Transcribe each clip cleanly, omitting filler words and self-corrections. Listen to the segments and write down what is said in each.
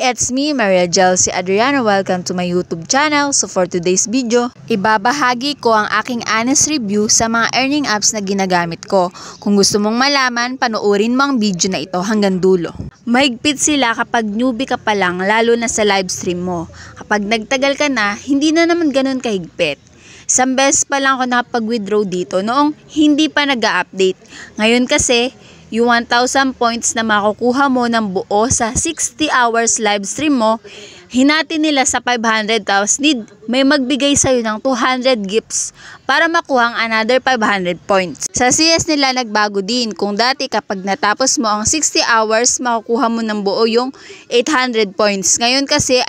Hi, it's me, Maria Jelsi Adriana. Welcome to my YouTube channel. So for today's video, ibabahagi ko ang aking honest review sa mga earning apps na ginagamit ko. Kung gusto mong malaman, panoorin mo ang video na ito hanggang dulo. Mahigpit sila kapag newbie ka pa lang, lalo na sa live stream mo. Kapag nagtagal ka na, hindi na naman ganun kahigpit. Isang beses pa lang ako nakapag-withdraw dito noong hindi pa nag-update. Ngayon kasi, yung 1,000 points na makukuha mo ng buo sa 60 hours live stream mo, hinati nila sa 500 tapos may magbigay sa'yo ng 200 gifts para makuha ang another 500 points. Sa CS nila nagbago din. Kung dati kapag natapos mo ang 60 hours, makukuha mo ng buo yung 800 points. Ngayon kasi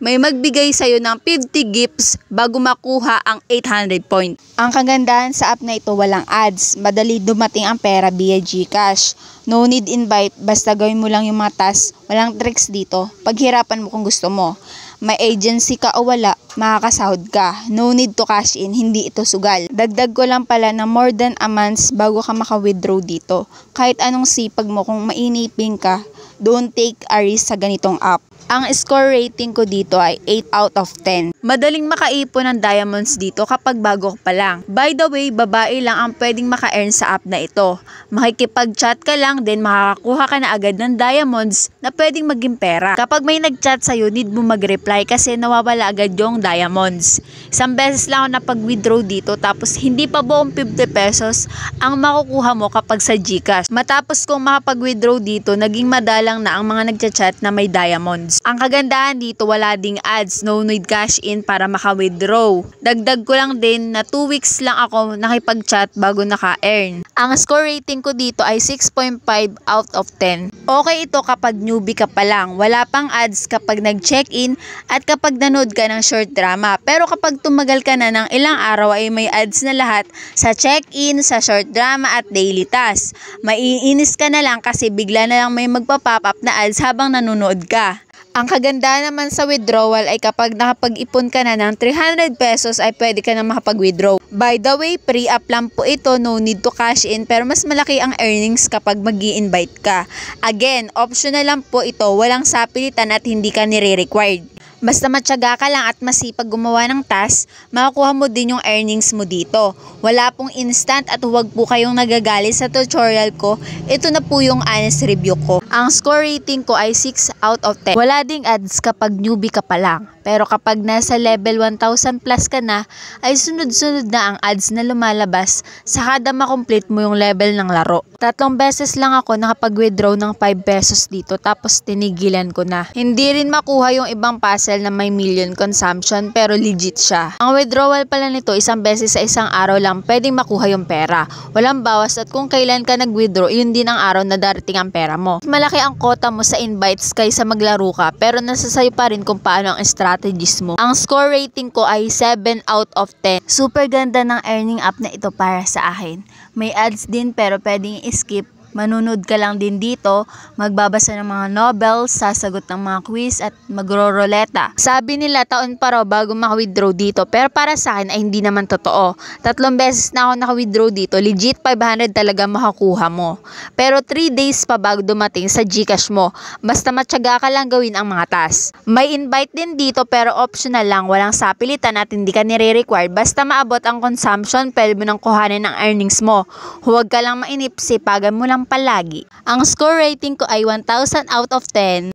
may magbigay sa'yo ng 50 gifts bago makuha ang 800 points. Ang kagandahan sa app na ito, walang ads. Madali dumating ang pera via GCash. No need invite, basta gawin mo lang yung mga tasks. Walang tricks dito. Paghirapan mo kung gusto mo. May agency ka o wala, makakasahod ka. No need to cash in, hindi ito sugal. Dagdag ko lang pala na more than a month bago ka maka-withdraw dito. Kahit anong sipag mo, kung mainipin ka, don't take a risk sa ganitong app. Ang score rating ko dito ay 8 out of 10. Madaling makaipon ng diamonds dito kapag bago ka pa lang. By the way, babae lang ang pwedeng maka-earn sa app na ito. Makikipag-chat ka lang, then makakakuha ka na agad ng diamonds na pwedeng maging pera. Kapag may nag-chat sa'yo, need mo mag-reply kasi nawawala agad yung diamonds. Isang beses lang ako napag-withdraw dito tapos hindi pa buong 50 pesos ang makukuha mo kapag sa GCash. Matapos kong makapag-withdraw dito, naging madalang na ang mga nag-chat na may diamonds. Ang kagandahan dito, wala ding ads, no need cash in para maka-withdraw. Dagdag ko lang din na 2 weeks lang ako nakipag-chat bago naka-earn. Ang score rating ko dito ay 6.5 out of 10. Okay ito kapag newbie ka pa lang. Wala pang ads kapag nag-check-in at kapag nanood ka ng short drama. Pero kapag tumagal ka na ng ilang araw ay may ads na lahat sa check-in, sa short drama at daily task. Maiinis ka na lang kasi bigla na lang may magpa-pop up na ads habang nanonood ka. Ang kagandahan naman sa withdrawal ay kapag nakapag-ipon ka na ng 300 pesos ay pwede ka na makapag-withdraw. By the way, pre-app lang po ito, no need to cash in, pero mas malaki ang earnings kapag mag-i-invite ka. Again, optional lang po ito, walang sapilitan at hindi ka nire-required. Basta matyaga ka lang at masipag gumawa ng task, makakuha mo din yung earnings mo dito. Wala pong instant at huwag po kayong nagagalit sa tutorial ko. Ito na po yung honest review ko. Ang score rating ko ay 6 out of 10. Wala ding ads kapag newbie ka pa lang. Pero kapag nasa level 1,000 plus ka na, ay sunod-sunod na ang ads na lumalabas sa kada makomplete mo yung level ng laro. 3 beses lang ako nakapag-withdraw ng 5 pesos dito tapos tinigilan ko na. Hindi rin makuha yung ibang puzzle na may million consumption pero legit siya. Ang withdrawal pala nito, isang beses sa isang araw lang pwedeng makuha yung pera. Walang bawas at kung kailan ka nag-withdraw, yun din ang araw na darating ang pera mo. Malaki ang quota mo sa invites kaysa maglaro ka pero nasa sayo pa rin kung paano ang strategies mo. Ang score rating ko ay 7 out of 10. Super ganda ng earning app na ito para sa akin. May ads din pero pwedeng skip. Manunod ka lang din dito, magbabasa ng mga novels, sasagot ng mga quiz at magro-roleta. Sabi nila taon pa raw bago maka-withdraw dito pero para sa akin ay hindi naman totoo. 3 beses na ako naka-withdraw dito, legit 500 talaga makakuha mo. Pero 3 days pa bago dumating sa GCash mo. Basta matyaga ka lang gawin ang mga tasks. May invite din dito pero optional lang, walang sapilitan at hindi ka nire-require. Basta maabot ang consumption, pwede mo nang kuhanin ang earnings mo. Huwag ka lang mainip, sipagan mo lang palagi. Ang score rating ko ay 1,000 out of 10.